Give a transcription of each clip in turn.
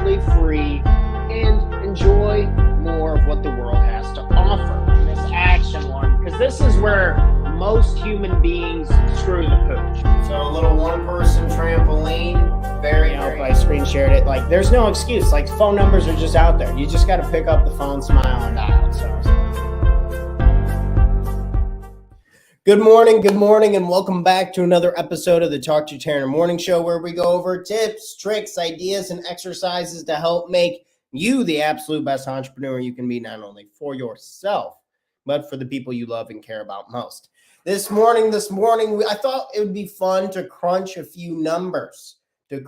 totally free and enjoy more of what the world has to offer in this action one, because this is where most human beings screw the pooch. So a little one-person trampoline. Very I screen shared it. Like, there's no excuse. Like, phone numbers are just out there. You just got to pick up the phone, smile, and dial. So. Good morning, and welcome back to another episode of the Talk to Tanner Morning Show, where we go over tips, tricks, ideas, and exercises to help make you the absolute best entrepreneur you can be, not only for yourself, but for the people you love and care about most. This morning, I thought it would be fun to crunch a few numbers. To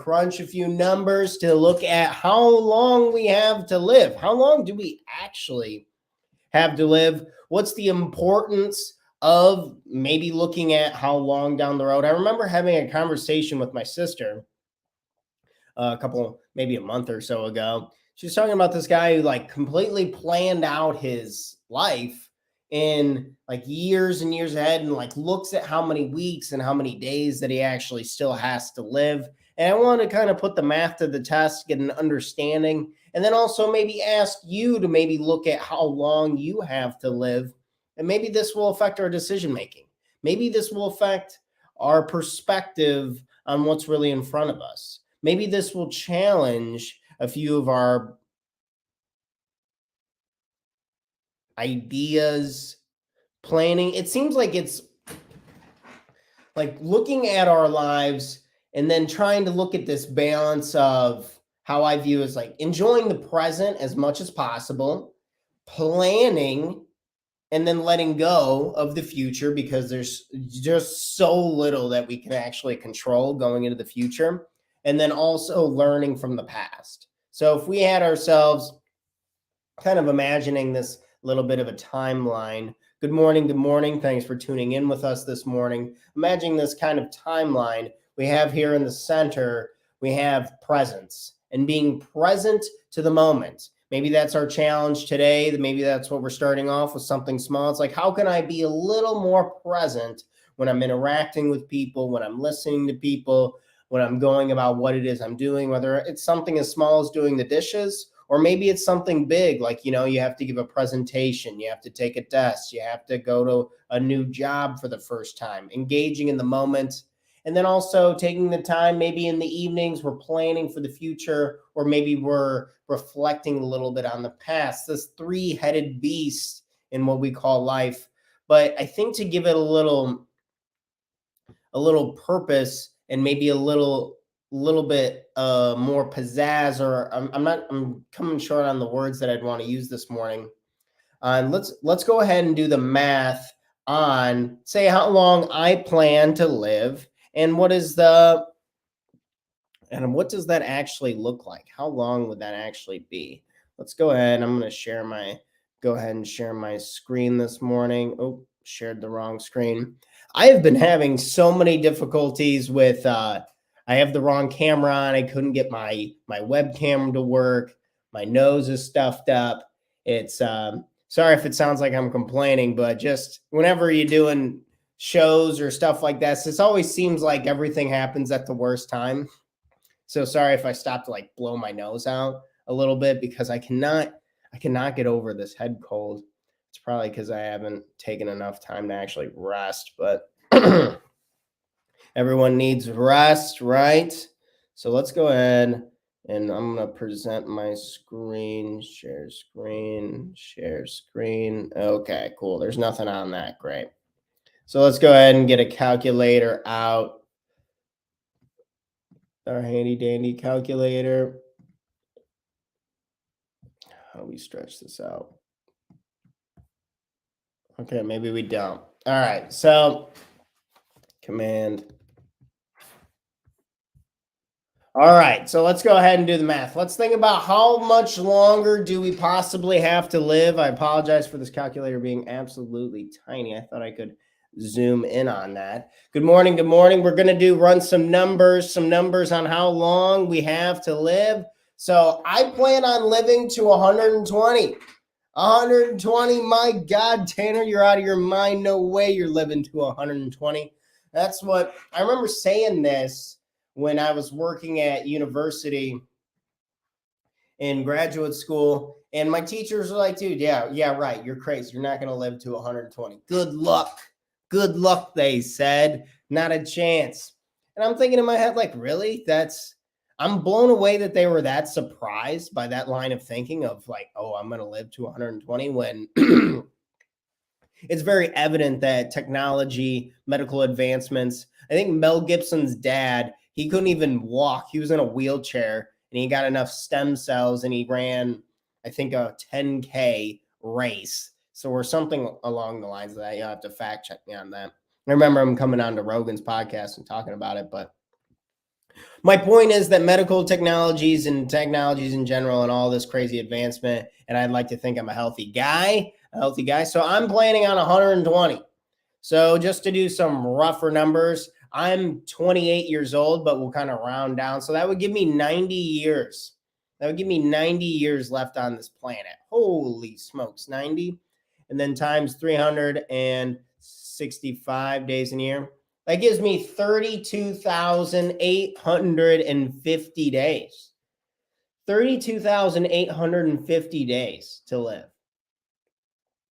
look at how long we have to live. How long do we actually have to live? What's the importance of maybe looking at how long down the road? I remember having a conversation with my sister maybe a month or so ago. She was talking about this guy who like completely planned out his life in like years and years ahead, and like looks at how many weeks and how many days that he actually still has to live. And I want to kind of put the math to the test, get an understanding, and then also maybe ask you to maybe look at how long you have to live. And maybe this will affect our decision making. Maybe this will affect our perspective on what's really in front of us. Maybe this will challenge a few of our ideas, planning. It seems like it's like looking at our lives and then trying to look at this balance of how I view as like enjoying the present as much as possible, planning, and then letting go of the future, because there's just so little that we can actually control going into the future. And then also learning from the past. So if we had ourselves kind of imagining this little bit of a timeline. Good morning. Thanks for tuning in with us this morning. Imagining this kind of timeline. We have here in the center, we have presence and being present to the moment. Maybe that's our challenge today. Maybe that's what we're starting off with, something small. It's like, how can I be a little more present when I'm interacting with people, when I'm listening to people, when I'm going about what it is I'm doing, whether it's something as small as doing the dishes, or maybe it's something big, like, you have to give a presentation, you have to take a test, you have to go to a new job for the first time, engaging in the moment. And then also taking the time, maybe in the evenings, we're planning for the future, or maybe we're reflecting a little bit on the past, this three-headed beast in what we call life. But I think to give it a little purpose and maybe a little bit more pizzazz, or I'm coming short on the words that I'd want to use this morning. Let's go ahead and do the math on, say, how long I plan to live, and what does that actually look like? How long would that actually be? Let's go ahead. I'm going to share my screen this morning. Oh, shared the wrong screen. I have been having so many difficulties with I have the wrong camera on. I couldn't get my webcam to work. My nose is stuffed up. It's sorry if it sounds like I'm complaining, but just whenever you're doing shows or stuff like that, this always seems like everything happens at the worst time. So sorry if I stop to like blow my nose out a little bit, because I cannot get over this head cold. It's probably because I haven't taken enough time to actually rest, but everyone needs rest, right? So let's go ahead and I'm going to present my screen, share screen. Okay, cool. There's nothing on that. Great. So let's go ahead and get a calculator out. Our handy dandy calculator. How do we stretch this out? Okay, maybe we don't. All right, so command. All right, so let's go ahead and do the math. Let's think about how much longer do we possibly have to live. I apologize for this calculator being absolutely tiny. I thought I could zoom in on that. Good morning. We're going to run some numbers on how long we have to live. So I plan on living to 120. 120, my God, Tanner, you're out of your mind. No way you're living to 120. That's what I remember saying this when I was working at university in graduate school. And my teachers were like, dude, yeah, right. You're crazy. You're not going to live to 120. Good luck. Good luck, they said. Not a chance. And I'm thinking in my head, like, really? I'm blown away that they were that surprised by that line of thinking of like, oh, I'm going to live to 120 when it's very evident that technology, medical advancements. I think Mel Gibson's dad, he couldn't even walk. He was in a wheelchair and he got enough stem cells and he ran, I think, a 10K race. So, or something along the lines of that. You'll have to fact check me on that. I remember him coming on to Rogan's podcast and talking about it. But my point is that medical technologies and technologies in general and all this crazy advancement, and I'd like to think I'm a healthy guy. So I'm planning on 120. So just to do some rougher numbers, I'm 28 years old, but we'll kind of round down. So that would give me 90 years. That would give me 90 years left on this planet. Holy smokes, 90. And then times 365 days in a year. That gives me 32,850 days. 32,850 days to live.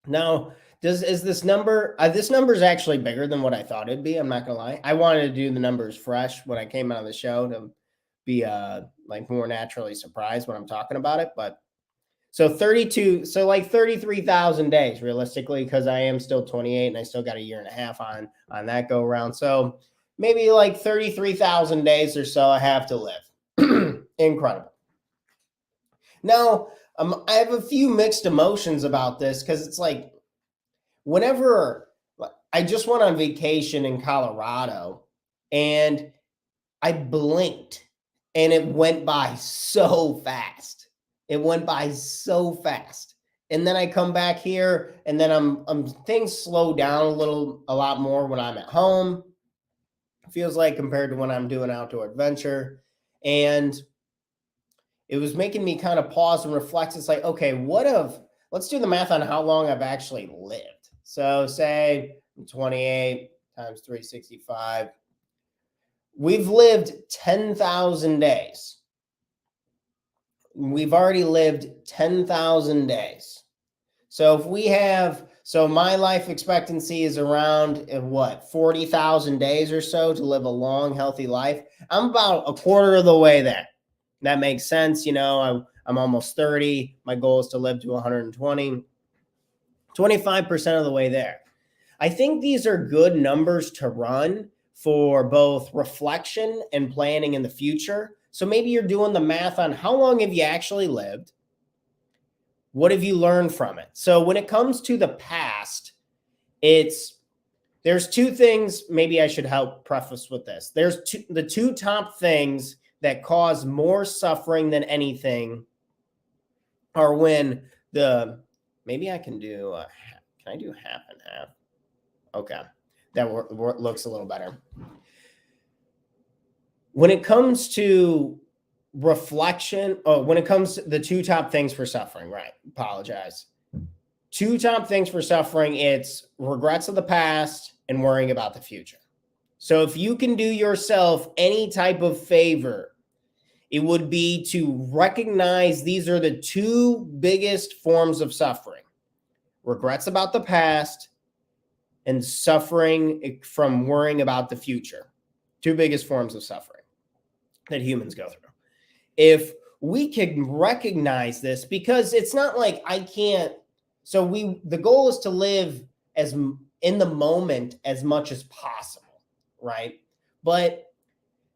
Now, is this number? This number is actually bigger than what I thought it'd be. I'm not gonna lie. I wanted to do the numbers fresh when I came out of the show to be like more naturally surprised when I'm talking about it. But so 33,000 days realistically, because I am still 28 and I still got a year and a half on that go around. So maybe like 33,000 days or so I have to live. Incredible. Now, I have a few mixed emotions about this because it's like whenever I just went on vacation in Colorado and I blinked and it went by so fast. It went by so fast. And then I come back here and then things slow down a lot more when I'm at home. It feels like compared to when I'm doing outdoor adventure. And it was making me kind of pause and reflect. It's like, okay, let's do the math on how long I've actually lived. So say 28 times 365. We've lived 10,000 days. We've already lived 10,000 days. So my life expectancy is around 40,000 days or so to live a long, healthy life. I'm about a quarter of the way there. That makes sense. I'm almost 30. My goal is to live to 120, 25% of the way there. I think these are good numbers to run for both reflection and planning in the future. So maybe you're doing the math on how long have you actually lived? What have you learned from it? So when it comes to the past, there's two things. Maybe I should help preface with this. There's the two top things that cause more suffering than anything are when maybe I can do, can I do half and half? Okay. That looks a little better. When it comes to reflection, when it comes to the two top things for suffering, right? Apologize. Two top things for suffering, it's regrets of the past and worrying about the future. So if you can do yourself any type of favor, it would be to recognize these are the two biggest forms of suffering: regrets about the past and suffering from worrying about the future. Two biggest forms of suffering that humans go through. If we can recognize this, because it's not like I can't. So the goal is to live as in the moment as much as possible, right? But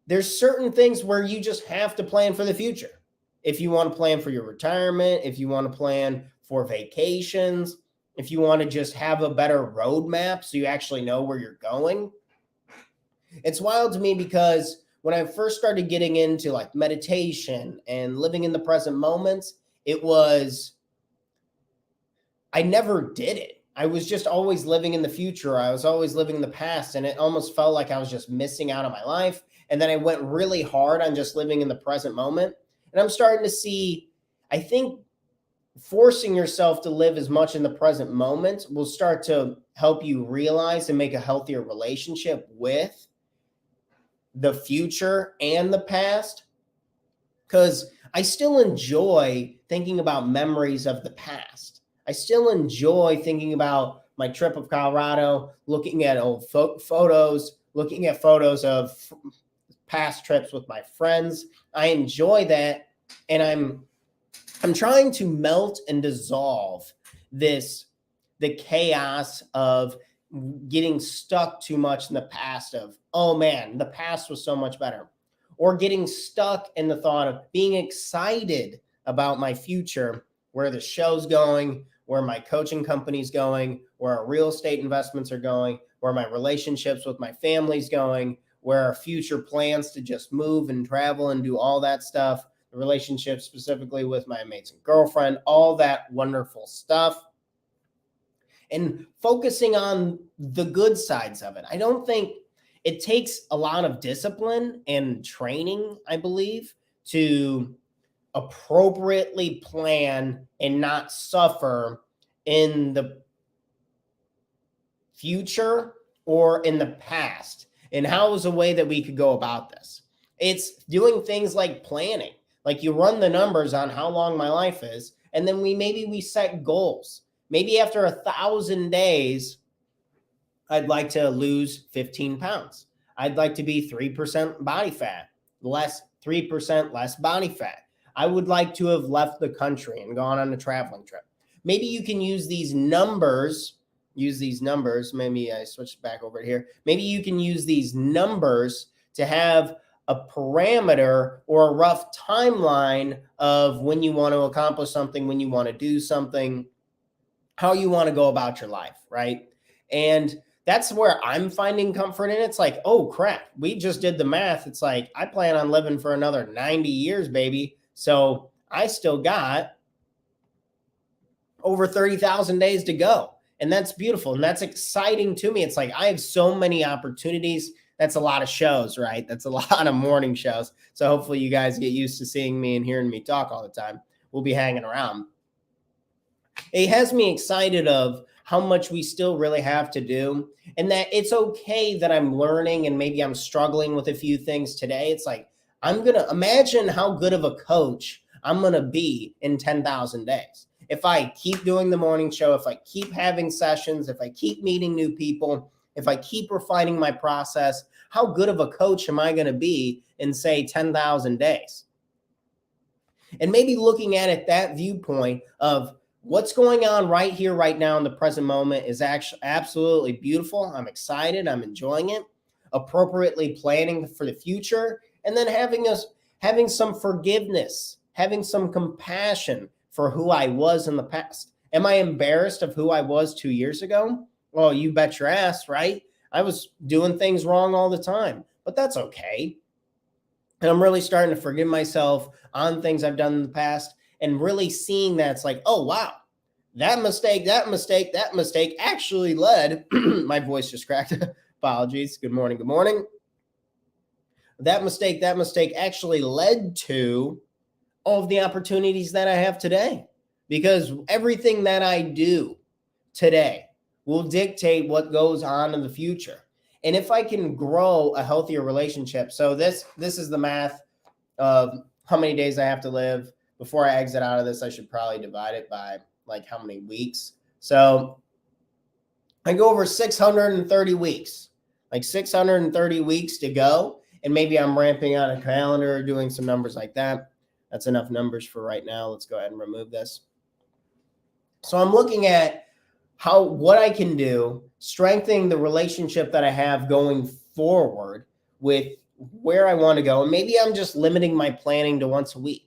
there's certain things where you just have to plan for the future. If you want to plan for your retirement, if you want to plan for vacations, if you want to just have a better roadmap so you actually know where you're going. It's wild to me because when I first started getting into like meditation and living in the present moments, I never did it. I was just always living in the future. I was always living in the past, and it almost felt like I was just missing out on my life. And then I went really hard on just living in the present moment. And I'm starting to see, I think forcing yourself to live as much in the present moment will start to help you realize and make a healthier relationship with the future and the past. Because I still enjoy thinking about memories of the past. I still enjoy thinking about my trip of Colorado, looking at old photos, looking at photos of past trips with my friends. I enjoy that, and I'm trying to melt and dissolve the chaos of getting stuck too much in the past of, oh man, the past was so much better, or getting stuck in the thought of being excited about my future, where the show's going, where my coaching company's going, where our real estate investments are going, where my relationships with my family's going, where our future plans to just move and travel and do all that stuff, the relationship specifically with my amazing girlfriend, all that wonderful stuff. And focusing on the good sides of it. I don't think it takes a lot of discipline and training, I believe, to appropriately plan and not suffer in the future or in the past. And how is a way that we could go about this? It's doing things like planning. Like you run the numbers on how long my life is, and then we set goals. Maybe after 1,000 days, I'd like to lose 15 pounds. I'd like to be 3% body fat, 3% less body fat. I would like to have left the country and gone on a traveling trip. Maybe you can use these numbers. Maybe I switched back over here. Maybe you can use these numbers to have a parameter or a rough timeline of when you want to accomplish something, when you want to do something, how you want to go about your life, right? And that's where I'm finding comfort in. It's like, oh crap, we just did the math. It's like, I plan on living for another 90 years, baby. So I still got over 30,000 days to go. And that's beautiful. And that's exciting to me. It's like, I have so many opportunities. That's a lot of shows, right? That's a lot of morning shows. So hopefully you guys get used to seeing me and hearing me talk all the time. We'll be hanging around. It has me excited of how much we still really have to do, and that it's okay that I'm learning and maybe I'm struggling with a few things today. It's like, I'm going to imagine how good of a coach I'm going to be in 10,000 days. If I keep doing the morning show, if I keep having sessions, if I keep meeting new people, if I keep refining my process, how good of a coach am I going to be in, say, 10,000 days? And maybe looking at it that viewpoint of what's going on right here, right now in the present moment is actually absolutely beautiful. I'm excited. I'm enjoying it. Appropriately planning for the future, and then having some forgiveness, having some compassion for who I was in the past. Am I embarrassed of who I was 2 years ago? Well, you bet your ass, right? I was doing things wrong all the time, but that's okay. And I'm really starting to forgive myself on things I've done in the past, and really seeing that it's like, oh, wow, that mistake actually led, my voice just cracked. Apologies. Good morning. That mistake actually led to all of the opportunities that I have today, because everything that I do today will dictate what goes on in the future. And if I can grow a healthier relationship, so this is the math of how many days I have to live. Before I exit out of this, I should probably divide it by like how many weeks. So I go over 630 weeks, like 630 weeks to go. And maybe I'm ramping on a calendar, doing some numbers like that. That's enough numbers for right now. Let's go ahead and remove this. So I'm looking at what I can do, strengthening the relationship that I have going forward with where I want to go. And maybe I'm just limiting my planning to once a week,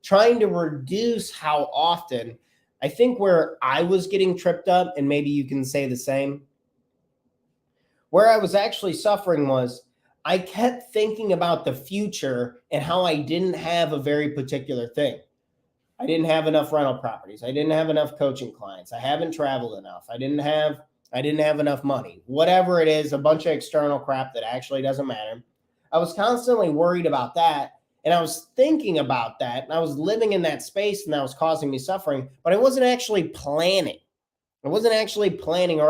trying to reduce how often. I think where I was getting tripped up, and maybe you can say the same, where I was actually suffering was I kept thinking about the future and how I didn't have a very particular thing. I didn't have enough rental properties. I didn't have enough coaching clients. I haven't traveled enough. I didn't have enough money. Whatever it is, a bunch of external crap that actually doesn't matter. I was constantly worried about that. And I was thinking about that, and I was living in that space, and that was causing me suffering, but I wasn't actually planning. Or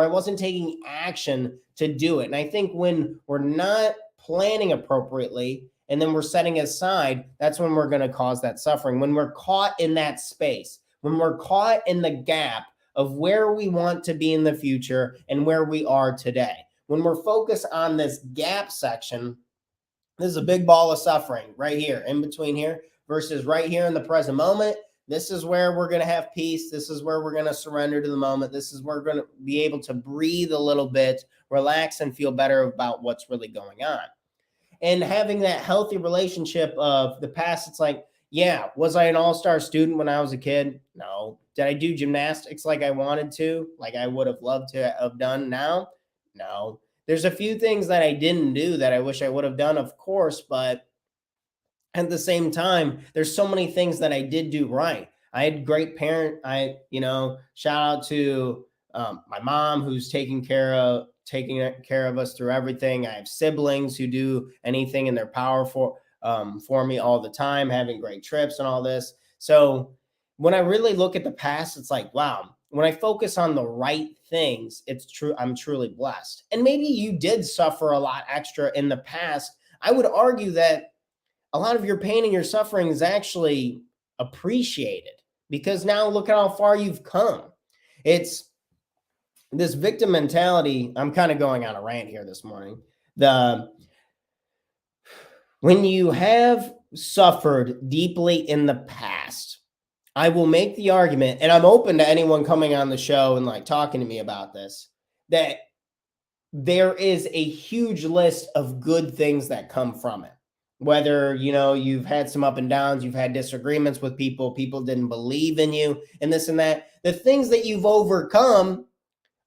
I wasn't taking action to do it. And I think when we're not planning appropriately and then we're setting aside, that's when we're going to cause that suffering. When we're caught in that space, when we're caught in the gap of where we want to be in the future and where we are today, when we're focused on this gap section, this is a big ball of suffering right here, in between here, versus right here in the present moment. This is where we're going to have peace. This is where we're going to surrender to the moment. This is where we're going to be able to breathe a little bit, relax, and feel better about what's really going on. And having that healthy relationship of the past, it's like, yeah, was I an all-star student when I was a kid? No. Did I do gymnastics like I wanted to, like I would have loved to have done now? No. There's a few things that I didn't do that I wish I would have done, of course, but at the same time, there's so many things that I did do right. I had great shout out to my mom, who's taking care of us through everything. I have siblings who do anything in their power for me all the time, having great trips and all this. So when I really look at the past, it's like, wow, when I focus on the right things, it's true. I'm truly blessed. And maybe you did suffer a lot extra in the past. I would argue that a lot of your pain and your suffering is actually appreciated, because now look at how far you've come. It's this victim mentality. I'm kind of going on a rant here this morning. When you have suffered deeply in the past, I will make the argument, and I'm open to anyone coming on the show and like talking to me about this, that there is a huge list of good things that come from it. Whether, you've had some up and downs, you've had disagreements with people didn't believe in you and this and that. The things that you've overcome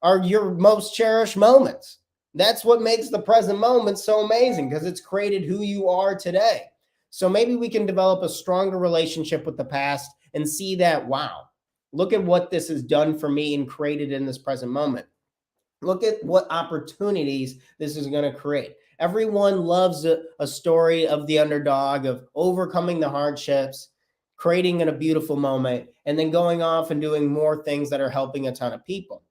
are your most cherished moments. That's what makes the present moment so amazing, because it's created who you are today. So maybe we can develop a stronger relationship with the past and see that, wow, look at what this has done for me and created in this present moment. Look at what opportunities this is going to create. Everyone loves a story of the underdog, of overcoming the hardships, creating in a beautiful moment, and then going off and doing more things that are helping a ton of people.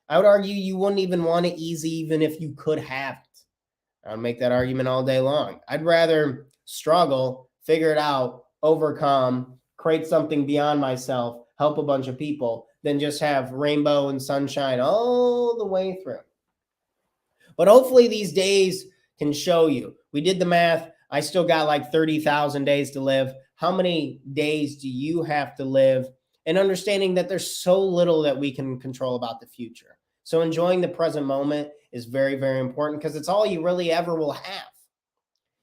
I would argue you wouldn't even want it easy, even if you could have it. I would make that argument all day long. I'd rather struggle, figure it out, overcome, create something beyond myself, help a bunch of people, than just have rainbow and sunshine all the way through. But hopefully these days can show you. We did the math. I still got like 30,000 days to live. How many days do you have to live? And understanding that there's so little that we can control about the future. So enjoying the present moment is very, very important, because it's all you really ever will have.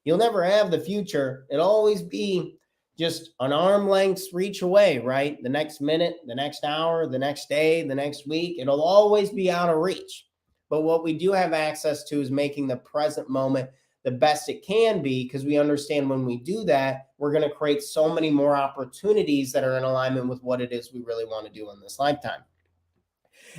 You'll never have the future. It'll always be just an arm length's reach away, right? The next minute, the next hour, the next day, the next week, it'll always be out of reach. But what we do have access to is making the present moment the best it can be, because we understand when we do that, we're going to create so many more opportunities that are in alignment with what it is we really want to do in this lifetime.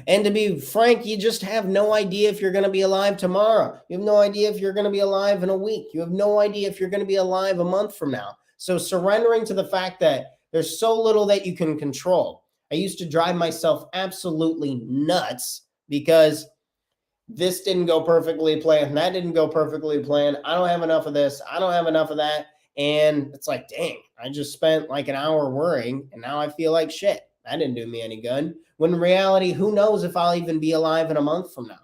And to be frank, you just have no idea if you're going to be alive tomorrow. You have no idea if you're going to be alive in a week. You have no idea if you're going to be alive a month from now. So surrendering to the fact that there's so little that you can control. I used to drive myself absolutely nuts because this didn't go perfectly planned. That didn't go perfectly planned. I don't have enough of this. I don't have enough of that. And it's like, dang, I just spent like an hour worrying and now I feel like shit. That didn't do me any good. When in reality, who knows if I'll even be alive in a month from now,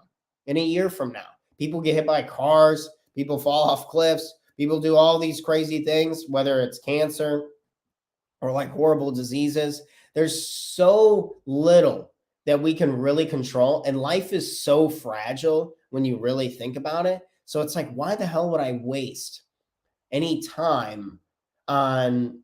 in a year from now. People get hit by cars. People fall off cliffs. People do all these crazy things, whether it's cancer or like horrible diseases. There's so little that we can really control. And life is so fragile when you really think about it. So it's like, why the hell would I waste any time on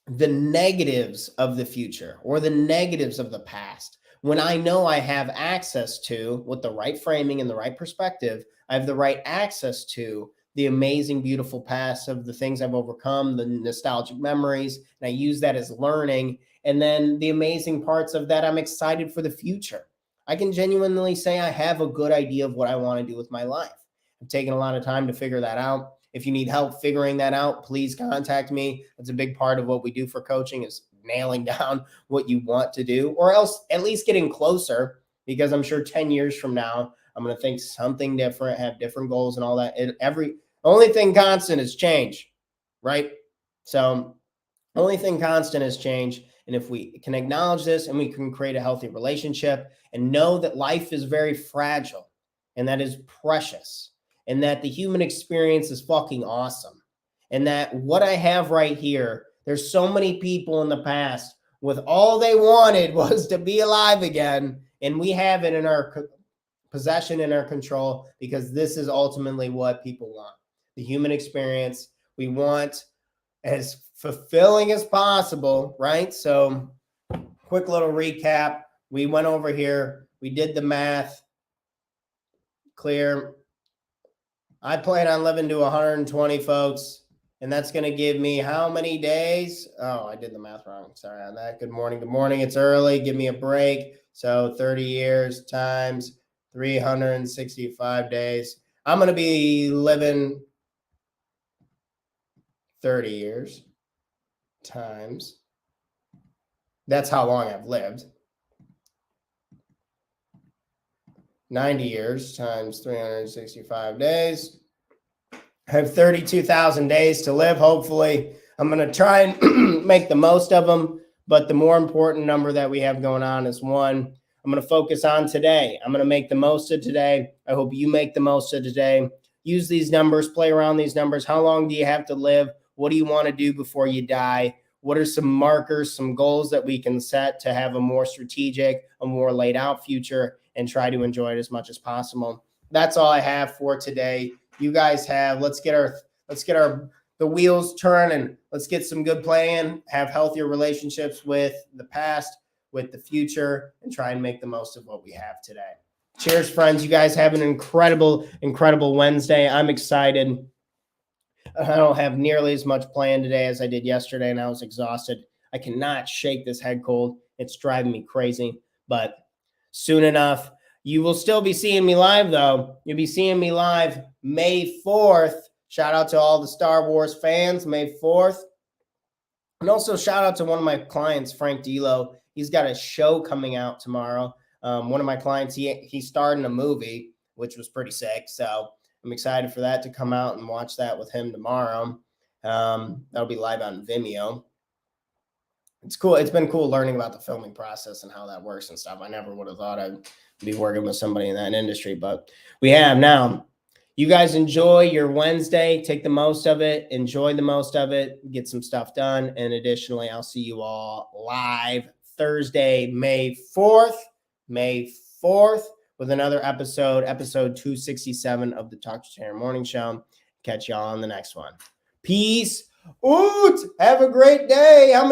the negatives of the future or the negatives of the past when I know I have access to, with the right framing and the right perspective, I have the right access to the amazing, beautiful past of the things I've overcome, the nostalgic memories, and I use that as learning. And then the amazing parts of that, I'm excited for the future. I can genuinely say I have a good idea of what I want to do with my life. I've taken a lot of time to figure that out. If you need help figuring that out, please contact me. That's a big part of what we do for coaching, is nailing down what you want to do, or else at least getting closer, because I'm sure 10 years from now, I'm going to think something different, have different goals and all that. Only thing constant is change, right? So only thing constant is change. And if we can acknowledge this and we can create a healthy relationship and know that life is very fragile and that is precious and that the human experience is fucking awesome and that what I have right here, there's so many people in the past with all they wanted was to be alive again. And we have it in our possession, in our control, because this is ultimately what people want. The human experience. We want as fulfilling as possible, right? So, quick little recap. We went over here, we did the math. Clear. I plan on living to 120, folks, and that's going to give me how many days? Oh, I did the math wrong. Sorry on that. Good morning. Good morning. It's early. Give me a break. So 30 years times 365 days. I'm going to be living 30 years times. That's how long I've lived. 90 years times 365 days. I have 32,000 days to live. Hopefully, I'm going to try and make the most of them. But the more important number that we have going on is one. I'm going to focus on today. I'm going to make the most of today. I hope you make the most of today. Use these numbers, play around these numbers. How long do you have to live? What do you want to do before you die? What are some markers, some goals that we can set to have a more strategic, a more laid out future and try to enjoy it as much as possible? That's all I have for today. You guys have, let's get the wheels turning. Let's get some good playing, have healthier relationships with the past, with the future, and try and make the most of what we have today. Cheers, friends. You guys have an incredible, incredible Wednesday. I'm excited. I don't have nearly as much planned today as I did yesterday, and I was exhausted. I cannot shake this head cold. It's driving me crazy, but soon enough, you will still be seeing me live, though. You'll be seeing me live May 4th. Shout out to all the Star Wars fans, May 4th. And also shout out to one of my clients, Frank Delo. He's got a show coming out tomorrow. One of my clients, he starred in a movie, which was pretty sick. So I'm excited for that to come out and watch that with him tomorrow. That'll be live on Vimeo. It's cool. It's been cool learning about the filming process and how that works and stuff. I never would have thought I'd be working with somebody in that industry, but we have now. You guys enjoy your Wednesday. Take the most of it. Enjoy the most of it. Get some stuff done. And additionally, I'll see you all live Thursday, May 4th. May 4th with another episode 267 of the Talk to Tanner Morning Show. Catch y'all on the next one. Peace out. Have a great day.